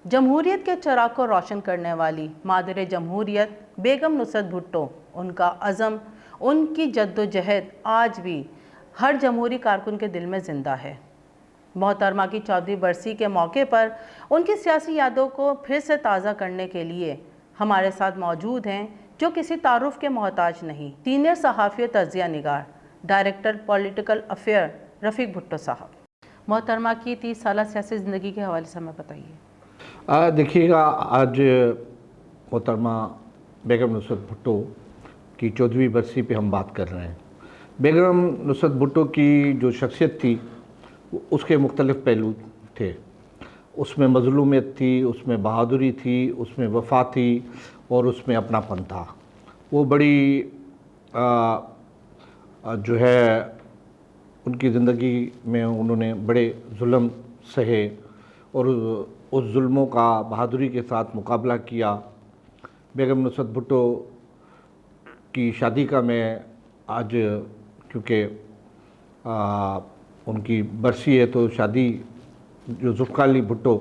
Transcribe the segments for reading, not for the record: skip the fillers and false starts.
جمہوریت کے چراغ کو روشن کرنے والی مادر جمہوریت بیگم نصرت بھٹو، ان کا عزم، ان کی جد و جہد آج بھی ہر جمہوری کارکن کے دل میں زندہ ہے۔ محترمہ کی 14ویں برسی کے موقع پر ان کی سیاسی یادوں کو پھر سے تازہ کرنے کے لیے ہمارے ساتھ موجود ہیں، جو کسی تعارف کے محتاج نہیں، سینئر صحافی و تجزیہ نگار، ڈائریکٹر پولیٹیکل افیئر رفیق بھٹو صاحب۔ محترمہ کی 30 سالہ سیاسی زندگی کے حوالے سے ہمیں بتائیے۔ دیکھیے گا، آج محترمہ بیگم نصرت بھٹو کی 14ویں برسی پہ ہم بات کر رہے ہیں۔ بیگم نصرت بھٹو کی جو شخصیت تھی اس کے مختلف پہلو تھے۔ اس میں مظلومیت تھی، اس میں بہادری تھی، اس میں وفا تھی اور اس میں اپناپن تھا۔ وہ بڑی جو ہے ان کی زندگی میں انہوں نے بڑے ظلم سہے اور اس ظلموں کا بہادری کے ساتھ مقابلہ کیا۔ بیگم نصرت بھٹو کی شادی کا میں آج، کیونکہ ان کی برسی ہے، تو شادی جو ذوالفقار علی بھٹو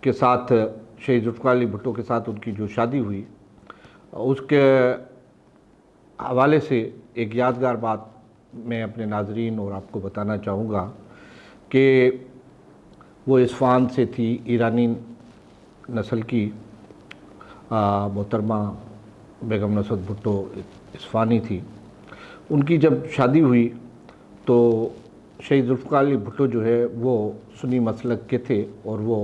کے ساتھ، شہید ذوالفقار علی بھٹو کے ساتھ ان کی جو شادی ہوئی، اس کے حوالے سے ایک یادگار بات میں اپنے ناظرین اور آپ کو بتانا چاہوں گا کہ وہ اصفہان سے تھی، ایرانی نسل کی محترمہ بیگم نصرت بھٹو اصفہانی تھی۔ ان کی جب شادی ہوئی تو شہید ذوالفقار علی بھٹو جو ہے وہ سنی مسلک کے تھے اور وہ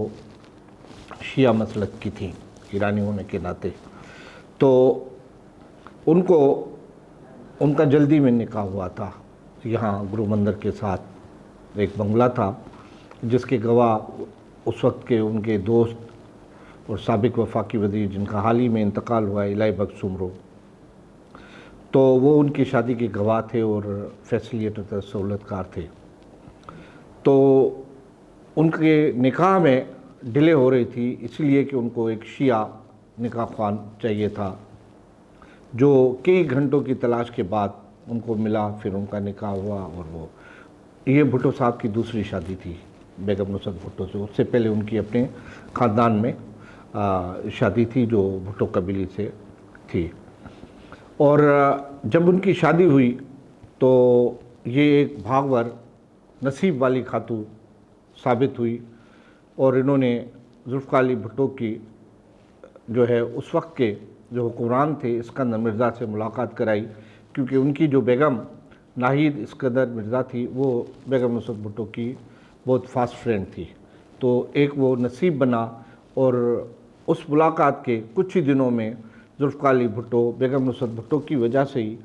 شیعہ مسلک کی تھیں ایرانی ہونے کے ناطے۔ تو ان کو ان کا جلدی میں نکاح ہوا تھا، یہاں گرو مندر کے ساتھ ایک بنگلہ تھا جس کے گواہ اس وقت کے ان کے دوست اور سابق وفاقی وزیر، جن کا حال ہی میں انتقال ہوا ہے، الہی بخش سمرو، تو وہ ان کی شادی کے گواہ تھے اور فیسیلیٹر سہولت کار تھے۔ تو ان کے نکاح میں ڈیلے ہو رہی تھی اس لیے کہ ان کو ایک شیعہ نکاح خوان چاہیے تھا، جو کئی گھنٹوں کی تلاش کے بعد ان کو ملا، پھر ان کا نکاح ہوا۔ اور یہ بھٹو صاحب کی دوسری شادی تھی بیگم نصرت بھٹو سے۔ اس سے پہلے ان کی اپنے خاندان میں شادی تھی جو بھٹو قبیلے سے تھی۔ اور جب ان کی شادی ہوئی تو یہ ایک بھاگور نصیب والی خاتون ثابت ہوئی، اور انہوں نے ذوالفقار علی بھٹو کی جو ہے اس وقت کے جو حکمران تھے اسکندر مرزا سے ملاقات کرائی، کیونکہ ان کی جو بیگم ناہید اسکندر مرزا تھی وہ بیگم نصرت بھٹو کی بہت فاسٹ فرینڈ تھی۔ تو ایک وہ نصیب بنا، اور اس ملاقات کے کچھ ہی دنوں میں ذوالفقار علی بھٹو بیگم نصرت بھٹو کی وجہ سے ہی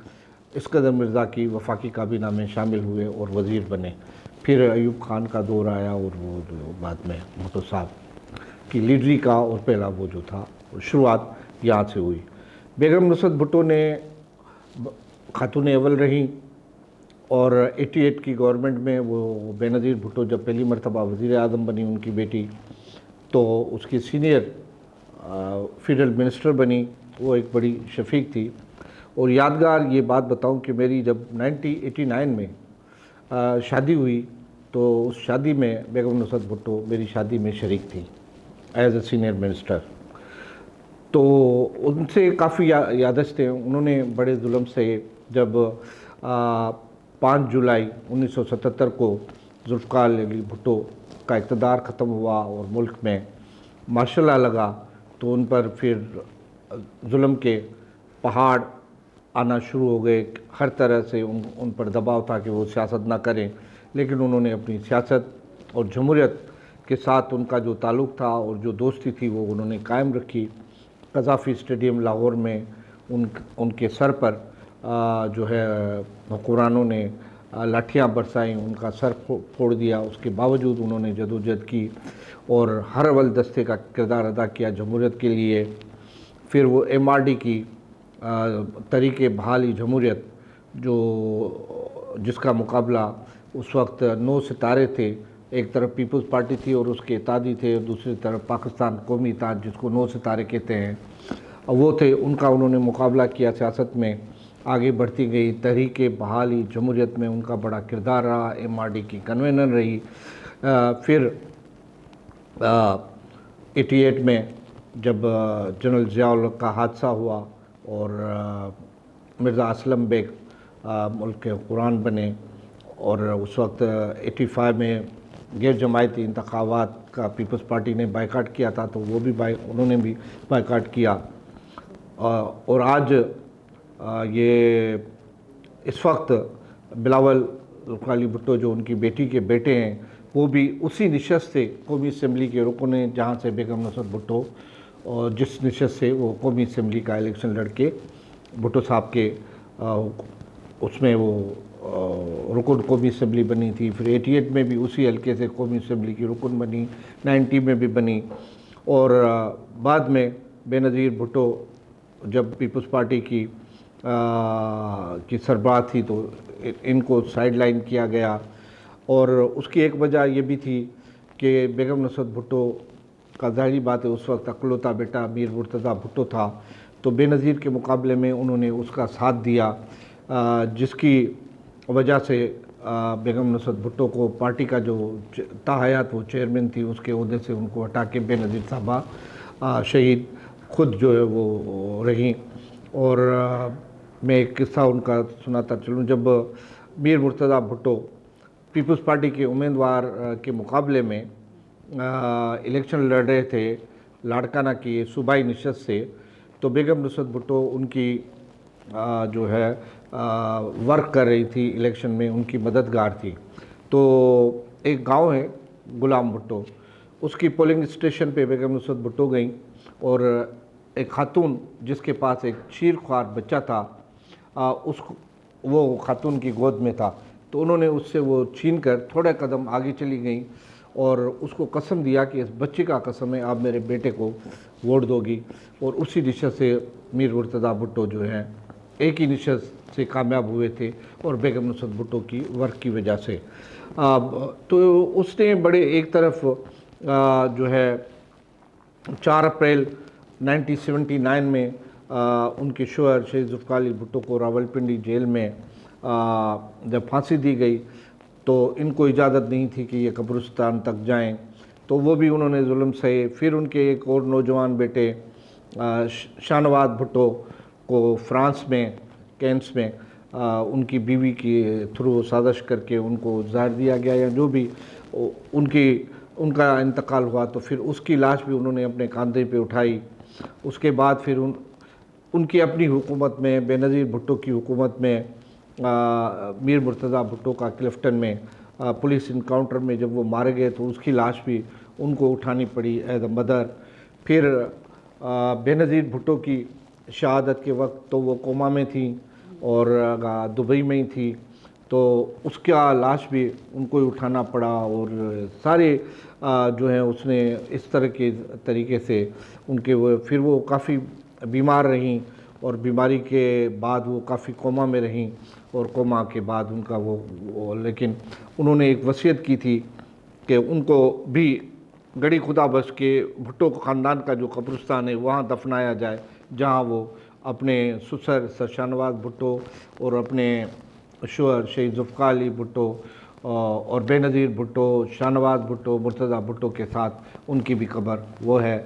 اسکندر مرزا کی وفاقی کابینہ میں شامل ہوئے اور وزیر بنے۔ پھر ایوب خان کا دور آیا اور وہ جو بعد میں بھٹو صاحب کی لیڈری کا اور پہلا وہ جو تھا شروعات یہاں سے ہوئی۔ بیگم نصرت بھٹو نے خاتون اول رہیں، اور 88 کی گورنمنٹ میں وہ بینظیر بھٹو جب پہلی مرتبہ وزیر اعظم بنی ان کی بیٹی، تو اس کی سینئر فیڈرل منسٹر بنی، وہ ایک بڑی شفیق تھی۔ اور یادگار یہ بات بتاؤں کہ میری جب 1989 میں شادی ہوئی تو اس شادی میں بیگم نصرت بھٹو میری شادی میں شریک تھی ایز اے سینئر منسٹر۔ تو ان سے کافی یادداشتیں، انہوں نے بڑے ظلم سے جب 5 جولائی 1977 کو ذوالفقار علی بھٹو کا اقتدار ختم ہوا اور ملک میں مارشل لا لگا، تو ان پر پھر ظلم کے پہاڑ آنا شروع ہو گئے۔ ہر طرح سے ان پر دباؤ تھا کہ وہ سیاست نہ کریں، لیکن انہوں نے اپنی سیاست اور جمہوریت کے ساتھ ان کا جو تعلق تھا اور جو دوستی تھی وہ انہوں نے قائم رکھی۔ قذافی اسٹیڈیم لاہور میں ان کے سر پر جو ہے حکمرانوں نے لاٹھیاں برسائیں، ان کا سر پھوڑ دیا۔ اس کے باوجود انہوں نے جدوجہد کی اور ہر اول دستے کا کردار ادا کیا جمہوریت کے لیے۔ پھر وہ MRD کی تحریک بحالی جمہوریت، جس کا مقابلہ اس وقت 9 ستارے تھے، ایک طرف پیپلز پارٹی تھی اور اس کے اتحادی تھے، اور دوسری طرف پاکستان قومی اتحاد جس کو 9 ستارے کہتے ہیں، وہ تھے۔ ان کا انہوں نے مقابلہ کیا، سیاست میں آگے بڑھتی گئی۔ تحریک بحالی جمہوریت میں ان کا بڑا کردار رہا، MRD کی کنوینر رہی۔ پھر 88 میں جب جنرل ضیاء الحق کا حادثہ ہوا اور مرزا اسلم بیگ ملک کے حکمران بنے، اور اس وقت 85 میں غیر جماعتی انتخابات کا پیپلز پارٹی نے بائیکاٹ کیا تھا، تو وہ بھی انہوں نے بھی بائیکاٹ کیا، اور آج یہ اس وقت بلاول ذوالفقار بھٹو جو ان کی بیٹی کے بیٹے ہیں، وہ بھی اسی نشست سے قومی اسمبلی کے رکن ہیں جہاں سے بیگم نصرت بھٹو، اور جس نشست سے وہ قومی اسمبلی کا الیکشن لڑ کے بھٹو صاحب کے اس میں وہ رکن قومی اسمبلی بنی تھی، پھر 88 میں بھی اسی حلقے سے قومی اسمبلی کی رکن بنی، 90 میں بھی بنی، اور بعد میں بے نظیر بھٹو جب پیپلز پارٹی کی سربراہ تھی تو ان کو سائیڈ لائن کیا گیا، اور اس کی ایک وجہ یہ بھی تھی کہ بیگم نصرت بھٹو کا ظاہری بات ہے اس وقت اکلوتا بیٹا میر مرتضیٰ بھٹو تھا، تو بے نظیر کے مقابلے میں انہوں نے اس کا ساتھ دیا، جس کی وجہ سے بیگم نصرت بھٹو کو پارٹی کا جو تاحیات وہ چیئرمین تھی اس کے عہدے سے ان کو ہٹا کے بے نظیر صاحبہ شہید خود جو ہے وہ رہیں۔ اور میں ایک قصہ ان کا سناتا چلوں، جب میر مرتضیٰ بھٹو پیپلز پارٹی کے امیدوار کے مقابلے میں الیکشن لڑ رہے تھے لاڑکانہ کی صوبائی نشست سے، تو بیگم نصرت بھٹو ان کی جو ہے ورک کر رہی تھی الیکشن میں، ان کی مددگار تھی۔ تو ایک گاؤں ہے غلام بھٹو، اس کی پولنگ اسٹیشن پہ بیگم نصرت بھٹو گئیں، اور ایک خاتون جس کے پاس ایک شیر خوار بچہ تھا وہ خاتون کی گود میں تھا، تو انہوں نے اس سے وہ چھین کر تھوڑے قدم آگے چلی گئیں اور اس کو قسم دیا کہ اس بچے کا قسم ہے آپ میرے بیٹے کو ووٹ دو گی، اور اسی نشست سے میر مرتضیٰ بھٹو جو ہیں ایک ہی نشست سے کامیاب ہوئے تھے، اور بیگم نصرت بھٹو کی ورک کی وجہ سے۔ تو اس نے بڑے ایک طرف جو ہے 4 اپریل 1979 میں ان کے شوہر شہید ذوالفقار بھٹو کو راولپنڈی جیل میں جب پھانسی دی گئی تو ان کو اجازت نہیں تھی کہ یہ قبرستان تک جائیں، تو وہ بھی انہوں نے ظلم سہے۔ پھر ان کے ایک اور نوجوان بیٹے شاہ نواز بھٹو کو فرانس میں کینس میں ان کی بیوی کے تھرو سازش کر کے ان کو زہر دیا گیا، یا جو بھی ان کا انتقال ہوا، تو پھر اس کی لاش بھی انہوں نے اپنے کاندھے پہ اٹھائی۔ اس کے بعد پھر ان کی اپنی حکومت میں، بے نظیر بھٹو کی حکومت میں، میر مرتضیٰ بھٹو کا کلفٹن میں پولیس انکاؤنٹر میں جب وہ مارے گئے تو اس کی لاش بھی ان کو اٹھانی پڑی ایز اے مدر۔ پھر بے نظیر بھٹو کی شہادت کے وقت تو وہ کوما میں تھیں اور دبئی میں ہی تھی، تو اس کا لاش بھی ان کو ہی اٹھانا پڑا، اور سارے جو ہیں اس نے اس طرح کے طریقے سے ان کے پھر وہ کافی بیمار رہیں، اور بیماری کے بعد وہ کافی کوما میں رہیں، اور کوما کے بعد ان کا لیکن انہوں نے ایک وصیت کی تھی کہ ان کو بھی گڑی خدا بخش کے بھٹو خاندان کا جو قبرستان ہے وہاں دفنایا جائے، جہاں وہ اپنے سسر سر شاہ نواز بھٹو اور اپنے شوہر شہید ذوالفقار بھٹو اور بے نظیر بھٹو، شاہ نواز بھٹو، مرتضیٰ بھٹو کے ساتھ ان کی بھی قبر وہ ہے۔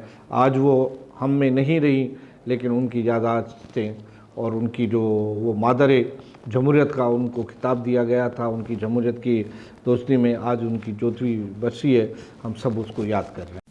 آج وہ ہم میں نہیں رہی، لیکن ان کی یادداشتیں اور ان کی جو وہ مادر جمہوریت کا ان کو خطاب دیا گیا تھا، ان کی جمہوریت کی دوستی میں آج ان کی 4ویں برسی ہے، ہم سب اس کو یاد کر رہے ہیں۔